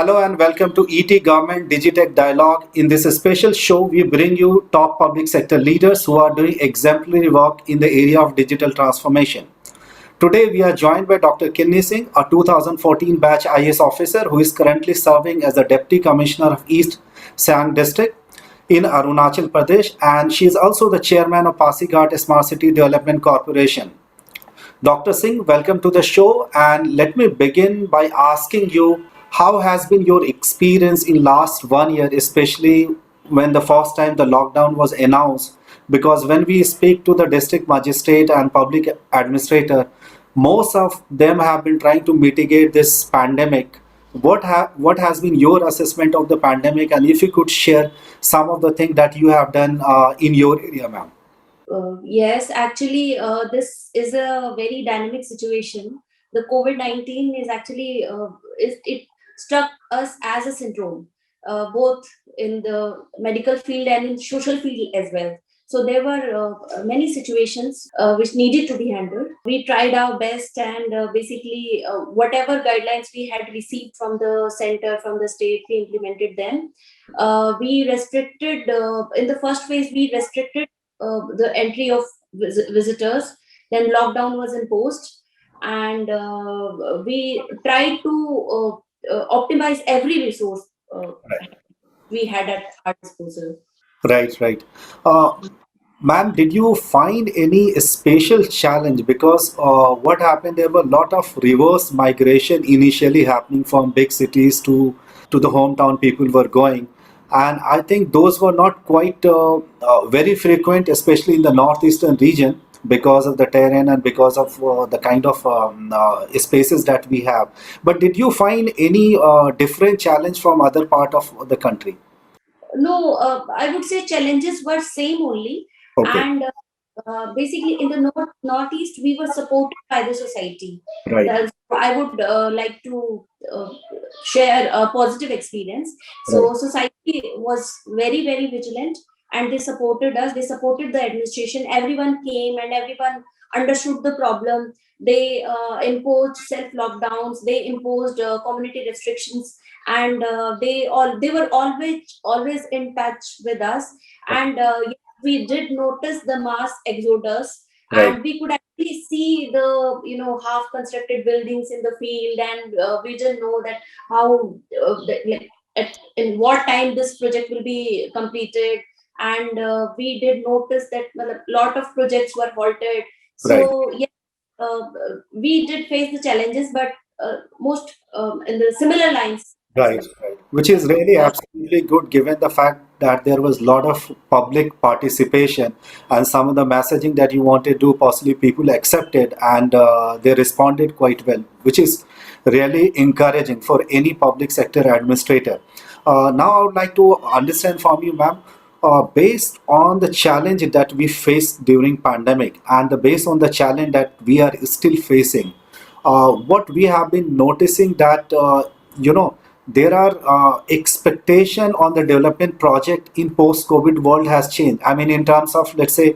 Hello and welcome to ETGovernment DigiTech Dialogue. In this special show, we bring you top public sector leaders who are doing exemplary work in the area of digital transformation. Today, we are joined by Dr. Kinny Singh, a 2014 batch IAS officer who is currently serving as the Deputy Commissioner of East Siang district in Arunachal Pradesh, and she is also the chairman of Pasighat Smart City Development Corporation. Dr. Singh, welcome to the show, and let me begin by asking you how has been your experience in last 1 year, especially when the first time the lockdown was announced? Because when we speak to the district magistrate and public administrator, most of them have been trying to mitigate this pandemic. What has been your assessment of the pandemic, and if you could share some of the things that you have done in your area, ma'am? Yes, actually, this is a very dynamic situation. The COVID-19 is actually it struck us as a syndrome, both in the medical field and in social field as well. So there were many situations which needed to be handled. We tried our best, and basically whatever guidelines we had received from the center, from the state, we implemented them. We restricted in the first phase. We restricted the entry of visitors. Then lockdown was imposed, and we tried to optimize every resource Right. we had at our disposal. Right, right. Ma'am, did you find any special challenge? Because what happened, there were a lot of reverse migration initially happening from big cities to the hometown people were going. And I think those were not quite very frequent, especially in the northeastern region, because of the terrain and because of the kind of spaces that we have. But did you find any different challenge from other part of the country? No, I would say challenges were same only, Okay, and basically in the northeast we were supported by the society. right, I would like to share a positive experience. right, So society was very vigilant, and they supported us. They supported the administration. Everyone came and everyone understood the problem. They imposed self lockdowns. They imposed community restrictions, and they were always in touch with us. And yes, we did notice the mass exodus, right. and we could actually see the half constructed buildings in the field, and we didn't know that how like in what time this project will be completed. And we did notice that a lot of projects were halted. Right. So yes, uh, we did face the challenges, but most in the similar lines as Right, well. right. Which is really absolutely good given the fact that there was a lot of public participation and some of the messaging that you wanted to do, possibly people accepted and they responded quite well, which is really encouraging for any public sector administrator. Now, I would like to understand from you, ma'am, based on the challenge that we faced during pandemic and based on the challenge that we are still facing, what we have been noticing that you know there are expectation on the development project in post-COVID world has changed. I mean, in terms of, let's say,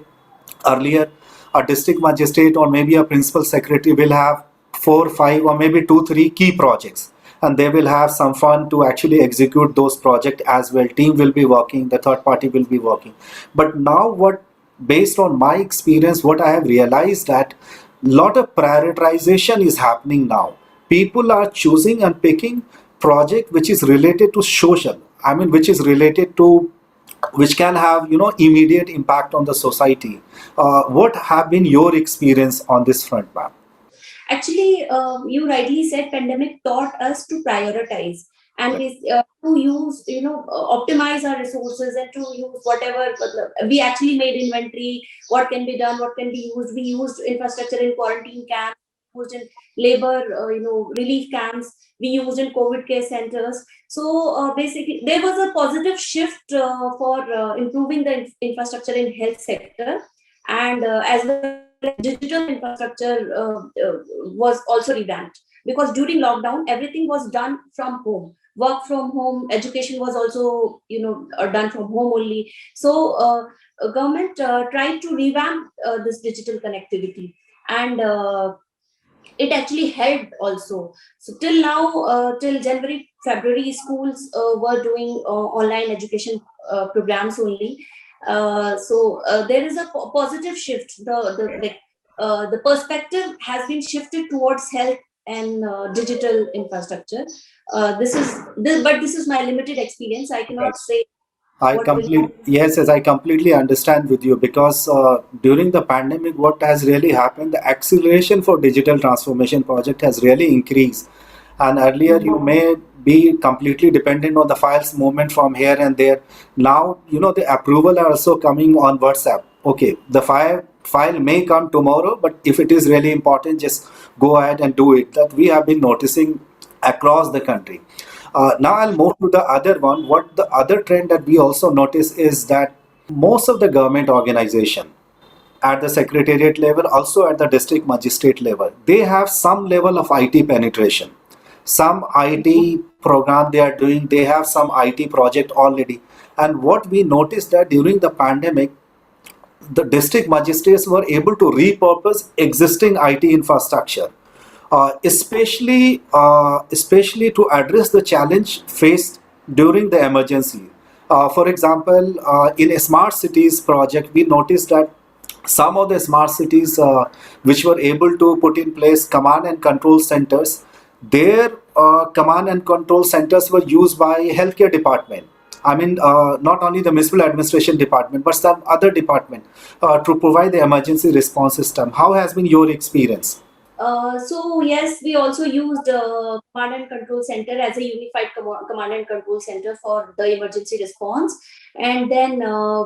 earlier a district magistrate or maybe a principal secretary will have four, five, or maybe two, three key projects, and they will have some fun to actually execute those projects as well. Team will be working, the third party will be working. But now, what based on my experience, what I have realized that lot of prioritization is happening now. People are choosing and picking project which is related to social. I mean, which is related to which can have immediate impact on the society. What have been your experience on this front, ma'am? Actually, you rightly said pandemic taught us to prioritize, and to use, optimize our resources, and to use whatever we actually made inventory. What can be done? What can be used? We used infrastructure in quarantine camps, used in labor, relief camps. We used in COVID care centers. So basically, there was a positive shift for improving the infrastructure in health sector, and as well digital infrastructure was also revamped, because during lockdown everything was done from home, work from home, education was also done from home only. So government tried to revamp this digital connectivity, and it actually helped also. So till now, till January, February, schools were doing online education programs only. There is a positive shift. The perspective has been shifted towards health and digital infrastructure. But this is my limited experience. I cannot say what will. Yes, I completely understand with you because during the pandemic, what has really happened, the acceleration for digital transformation project has really increased. And earlier, you may be completely dependent on the files movement from here and there. Now, the approval are also coming on WhatsApp. Okay, the file may come tomorrow, but if it is really important, just go ahead and do it. That we have been noticing across the country. Now I'll move to the other one. What the other trend that we also notice is that most of the government organization at the secretariat level, also at the district magistrate level, they have some level of IT penetration. Some IT program they are doing, they have some IT project already. And what we noticed that during the pandemic, the district magistrates were able to repurpose existing IT infrastructure, especially to address the challenge faced during the emergency. For example, in a smart cities project, we noticed that some of the smart cities which were able to put in place command and control centers, their command and control centers were used by healthcare department. I mean, not only the municipal administration department, but some other department to provide the emergency response system. How has been your experience? So yes, we also used command and control center as a unified command and control center for the emergency response, and then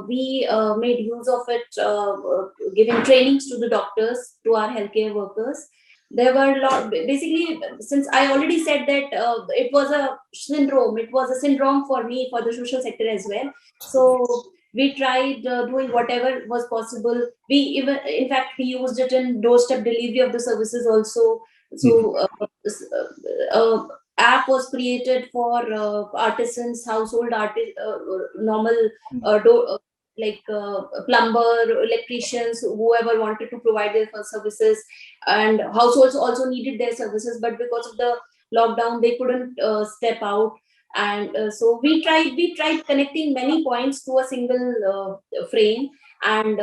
we made use of it, giving trainings to the doctors, to our healthcare workers. There were a lot. Basically, since I already said that it was a syndrome for me, for the social sector as well. So we tried doing whatever was possible. We even, in fact, we used it in doorstep delivery of the services also. So app was created for artisans, household artists, normal like plumber, electricians, whoever wanted to provide their services, and households also needed their services, but because of the lockdown they couldn't step out. And so we tried connecting many points to a single frame. And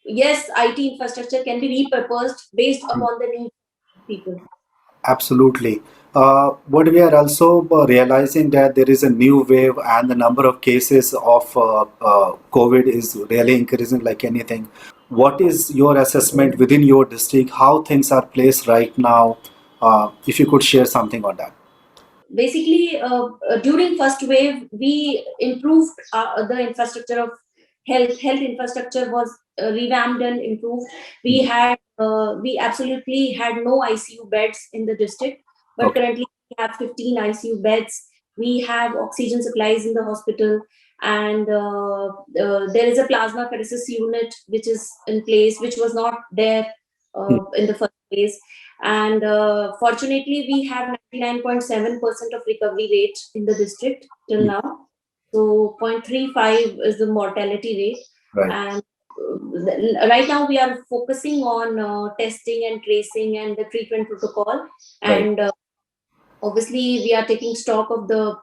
yes, IT infrastructure can be repurposed based upon the needs of people. Absolutely. What we are also realizing that there is a new wave and the number of cases of COVID is really increasing like anything. What is your assessment within your district? How things are placed right now? If you could share something on that. Basically, during first wave, we improved the infrastructure of health infrastructure was revamped and improved. We absolutely had no ICU beds in the district, but Okay. currently we have 15 ICU beds. We have oxygen supplies in the hospital, and there is a plasma pheresis unit which is in place, which was not there in the first place. And fortunately, we have 99.7% of recovery rate in the district till now. So 0.35 is the mortality rate. Right. And right now we are focusing on testing and tracing and the treatment protocol. Right. And obviously we are taking stock of the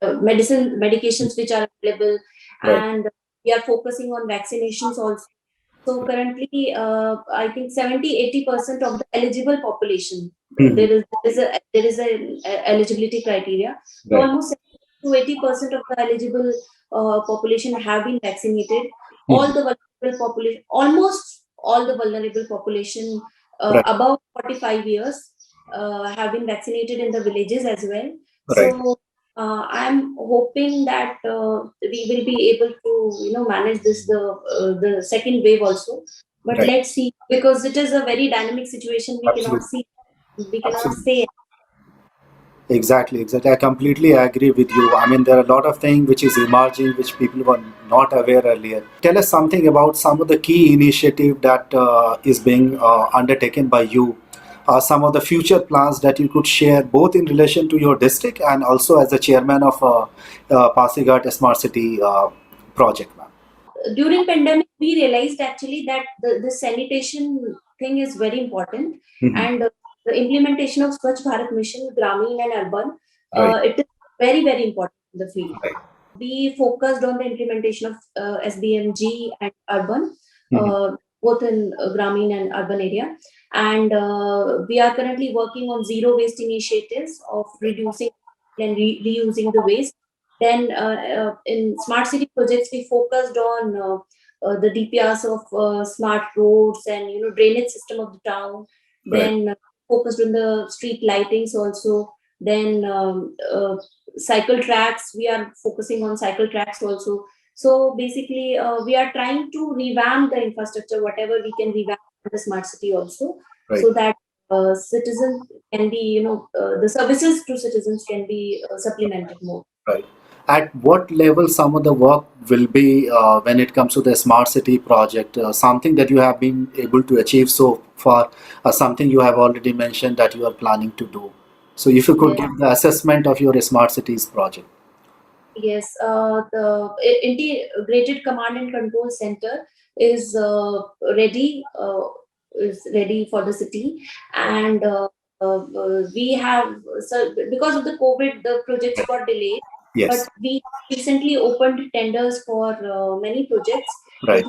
medications which are available. Right. And we are focusing on vaccinations also. So currently, I think 70-80% of the eligible population, there is a eligibility criteria. So Right. almost 70 to 80% of the eligible population have been vaccinated. All the vulnerable population, almost all the vulnerable population Right. above 45 years have been vaccinated in the villages as well. Right. So I'm hoping that we will be able to manage the second wave also. But Right. let's see, because it is a very dynamic situation. We Absolutely. cannot Absolutely. say. Exactly. I completely agree with you. I mean, there are a lot of things which is emerging, which people were not aware earlier. Tell us something about some of the key initiative that is being undertaken by you. Some of the future plans that you could share, both in relation to your district and also as the chairman of Pasighat Smart City project, ma'am. During pandemic, we realized actually that the sanitation thing is very important. Mhm. And the implementation of Swachh Bharat Mission, Gramin and Urban, Right. it is very, very important in the field. Right. We focused on the implementation of SBMG and urban, Mhm. both in Gramin and urban area. And we are currently working on zero waste initiatives of reducing and reusing the waste. Then in smart city projects, we focused on the DPRs of smart roads and drainage system of the town. Right. Then focused on the street lightings also. Then cycle tracks, we are focusing on cycle tracks also. So basically we are trying to revamp the infrastructure whatever we can revamp in the smart city also, Right. so that citizens can be the services to citizens can be supplemented more. Right. At what level some of the work will be when it comes to the smart city project? Something that you have been able to achieve so far, something you have already mentioned that you are planning to do. So if you could Yes. give the assessment of your smart cities project. Yes, the integrated command and control center is ready, for the city, and we have, so because of the COVID, the projects got delayed, but Yes. we recently opened tenders for many projects, Right.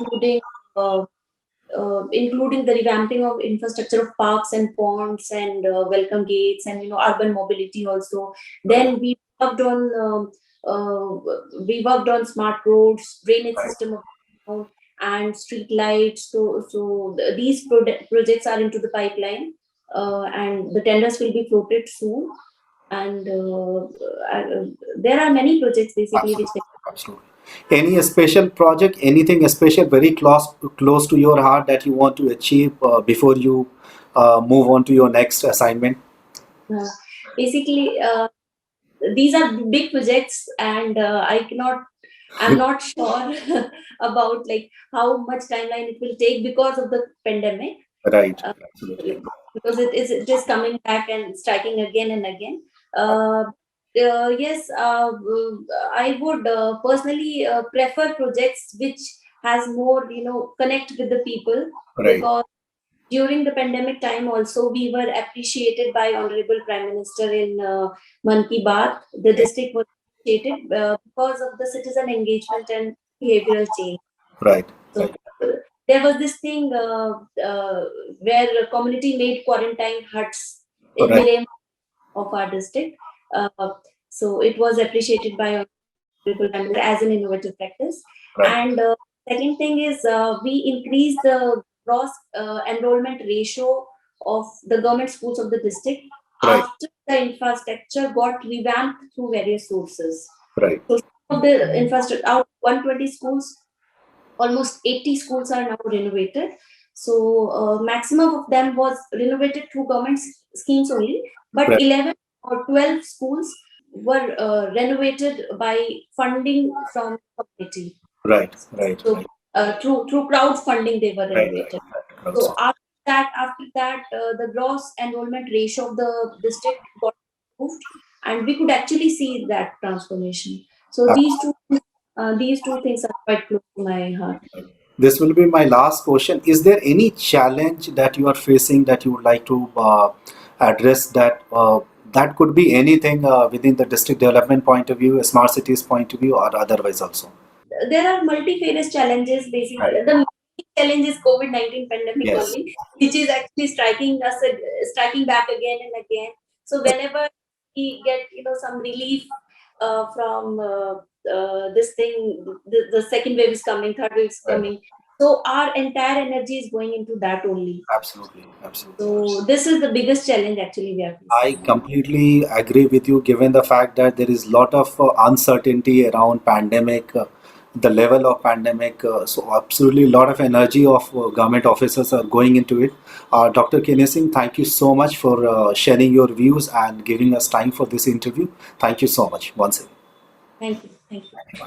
uh, including the revamping of infrastructure of parks and ponds and welcome gates and urban mobility also. Right. Then we worked on smart roads, drainage Right. system of town, and street lights. So these projects are into the pipeline, and the tenders will be floated soon. And there are many projects basically which Absolutely. Absolutely. Any special project, anything special, very close to your heart that you want to achieve before you move on to your next assignment? uh, basically these are big projects, and I'm not sure about like how much timeline it will take because of the pandemic, Right. uh, Absolutely. because it is coming back and striking again and again. uh, yes, I would personally prefer projects which has more connect with the people, Right. because during the pandemic time also we were appreciated by honorable prime minister in Man Ki Baat. The district was appreciated because of the citizen engagement and behavioral change. Right. So Right. there was this thing where a community made quarantine huts in Right. Mirem of our district. uh, so it was appreciated by honorable prime minister as an innovative practice. Right. And second thing is we increased the gross enrollment ratio of the government schools of the district Right. after the infrastructure got revamped through various sources. Right. So some of the infrastructure, out of 120 schools, almost 80 schools are now renovated. So maximum of them was renovated through government schemes only, but Right. 11 or 12 schools were renovated by funding from community. Right. Right. So Right. through crowdfunding they were Right. renovated. Right. So after that, the gross enrollment ratio of the district got improved, and we could actually see that transformation. So these two things are quite close to my heart. This will be my last question. Is there any challenge that you are facing that you would like to address that could be anything within the district development point of view, a smart cities point of view, or otherwise also? There are multifarious challenges. Basically, Right. the main challenge is COVID-19 pandemic Yes. only, which is actually striking back again and again. So whenever we get some relief from this thing, the second wave is coming, third wave is Right. coming. So our entire energy is going into that only. Absolutely. Absolutely. So this is the biggest challenge actually we are I facing. completely agree with you, given the fact that there is a lot of uncertainty around pandemic, the level of pandemic. So absolutely, a lot of energy of government officers are going into it. Dr. Kinny Singh, thank you so much for sharing your views and giving us time for this interview. Thank you so much once again. Thank you. Thank you.